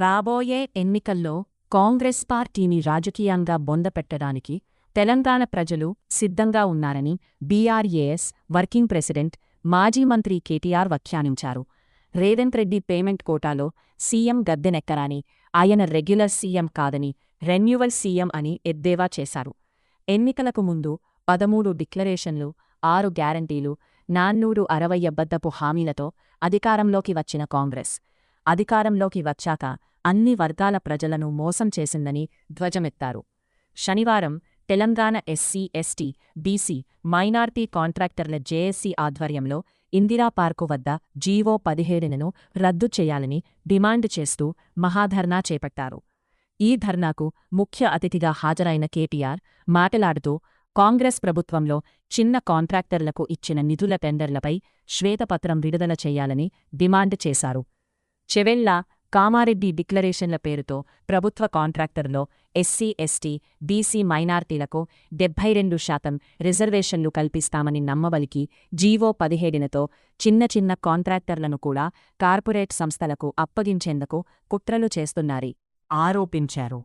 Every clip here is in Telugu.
రాబోయే ఎన్నికల్లో కాంగ్రెస్ పార్టీని రాజకీయంగా బొందపెట్టడానికి తెలంగాణ ప్రజలు సిద్ధంగా ఉన్నారని బీఆర్ఏఎస్ వర్కింగ్ ప్రెసిడెంట్ మాజీ మంత్రి కేటీఆర్ వ్యాఖ్యానించారు. రేవంత్ రెడ్డి పేమెంట్ కోటాలో సీఎం గద్దెనెక్కరాని, ఆయన రెగ్యులర్ సీఎం కాదని రెన్యువల్ సీఎం అని ఎద్దేవా చేశారు. ఎన్నికలకు ముందు 13 డిక్లరేషన్లు, 6 గ్యారంటీలు, 460 అబద్ధపు హామీలతో అధికారంలోకి వచ్చిన కాంగ్రెస్ అధికారంలోకి వచ్చాక అన్ని వర్గాల ప్రజలను మోసం చేసిందని ధ్వజమెత్తారు. శనివారం Telangana SC, ST, BC, minority కాంట్రాక్టర్ల జేఏసీ ఆధ్వర్యంలో ఇందిరా పార్కు వద్ద జీవో 17ను రద్దు చేయాలని డిమాండ్ చేస్తూ మహాధర్నా చేపట్టారు. ఈ ధర్నాకు ముఖ్య అతిథిగా హాజరైన కేటీఆర్ మాట్లాడుతూ కాంగ్రెస్ ప్రభుత్వంలో చిన్న కాంట్రాక్టర్లకు ఇచ్చిన నిధుల టెండర్లపై శ్వేతపత్రం విడుదల చేయాలని డిమాండ్ చేశారు. చెవెళ్ల, కామారెడ్డి డిక్లరేషన్ల పేరుతో ప్రభుత్వ కాంట్రాక్టర్లో ఎస్సీ, ఎస్టీ, బీసీ, మైనార్టీలకు 72% రిజర్వేషన్లు కల్పిస్తామని నమ్మబలికి జీవో 17తో చిన్న చిన్న కాంట్రాక్టర్లను కూడా కార్పొరేట్ సంస్థలకు అప్పగించేందుకు కుట్రలు చేస్తున్నారని ఆరోపించారు.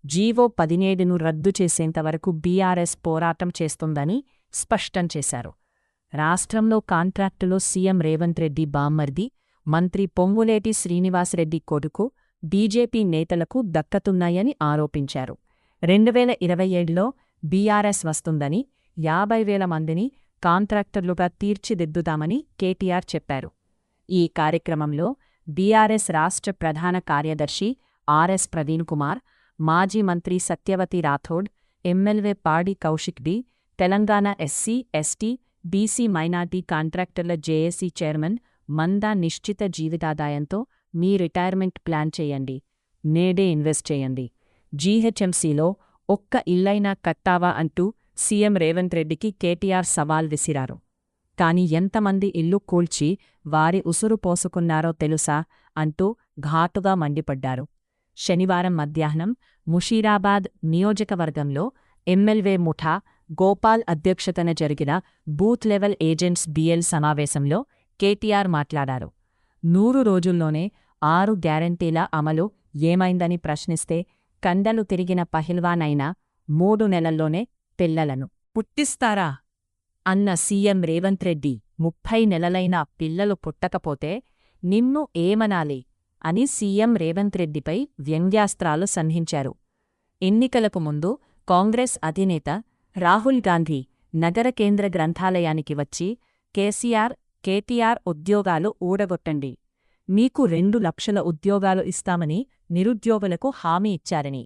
జీవో 17ను రద్దు చేసేంతవరకు బీఆర్ఎస్ పోరాటం చేస్తుందని స్పష్టం చేశారు. రాష్ట్రంలో కాంట్రాక్టులో సీఎం రేవంత్ రెడ్డి బామ్మర్ది, మంత్రి పొంగులేటి శ్రీనివాసరెడ్డి కొడుకు, బీజేపీ నేతలకు దక్కతున్నాయని ఆరోపించారు. 2027లో బీఆర్ఎస్ వస్తుందని, 50,000 మందిని కాంట్రాక్టర్లుగా తీర్చిదిద్దుతామని కేటీఆర్ చెప్పారు. ఈ కార్యక్రమంలో బీఆర్ఎస్ రాష్ట్ర ప్రధాన కార్యదర్శి ఆర్ఎస్ ప్రవీణ్ కుమార్, మాజీ మంత్రి సత్యవతి రాథోడ్, ఎమ్మెల్యే పాడి కౌశిక్ డి, Telangana SC, ST, BC, minority కాంట్రాక్టర్ల జేఏసీ చైర్మన్ మందా నిశ్చిత జీవితాదాయంతో మీ రిటైర్మెంట్ ప్లాన్ చేయండి, నేడే ఇన్వెస్ట్ చేయండి, జీహెచ్ఎంసీలో ఒక్క ఇల్లైనా కట్టావా అంటూ సీఎం రేవంత్ రెడ్డికి కేటీఆర్ సవాల్ విసిరారు. కాని ఎంతమంది ఇల్లు కూల్చి వారి ఉసురు పోసుకున్నారో తెలుసా అంటూ ఘాటుగా మండిపడ్డారు. శనివారం మధ్యాహ్నం ముషీరాబాద్ నియోజకవర్గంలో ఎమ్మెల్యే ముఠా గోపాల్ అధ్యక్షతన జరిగిన బూత్ లెవెల్ ఏజెంట్స్ బీఎల్ సమావేశంలో కేటీఆర్ మాట్లాడారు. 100 రోజుల్లోనే 6 గ్యారంటీల అమలు ఏమైందని ప్రశ్నిస్తే కండలు తిరిగిన పహిల్వానైనా 3 నెలల్లోనే పిల్లలను పుట్టిస్తారా అన్న సీఎం రేవంత్ రెడ్డి 30 నెలలైనా పిల్లలు పుట్టకపోతే నిన్ను ఏమనాలి అని సీఎం రేవంత్ రెడ్డిపై వ్యంగ్యాస్త్రాలు సంధించారు. ఎన్నికలకు ముందు కాంగ్రెస్ అధినేత రాహుల్ గాంధీ నగర కేంద్ర గ్రంథాలయానికి వచ్చి కేటీఆర్ ఉద్యోగాలు ఊడగొట్టండి, మీకు 2 లక్షల ఉద్యోగాలు ఇస్తామని నిరుద్యోగులకు హామీ ఇచ్చారని.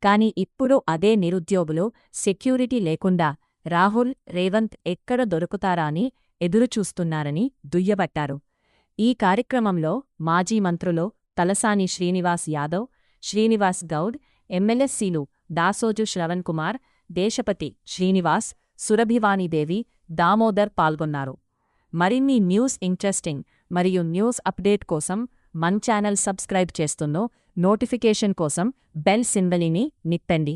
కాని ఇప్పుడు అదే నిరుద్యోగులు సెక్యూరిటీ లేకుండా రాహుల్, రేవంత్ ఎక్కడ దొరుకుతారా అని ఎదురుచూస్తున్నారని దుయ్యబట్టారు. ఈ కార్యక్రమంలో మాజీ మంత్రులు తలసాని శ్రీనివాస్ యాదవ్, శ్రీనివాస్ గౌడ్, ఎమ్మెల్యేసీలు దాసోజు శ్రవణ్ కుమార్, దేశపతి శ్రీనివాస్, సురభివాణిదేవి, దామోదర్ పాల్గొన్నారు. మరిన్ని న్యూస్ ఇంట్రెస్టింగ్ మరియు న్యూస్ అప్డేట్ కోసం మన ఛానల్ సబ్స్క్రైబ్ చేస్తున్నో, నోటిఫికేషన్ కోసం బెల్ సింబలిని నిట్టండి.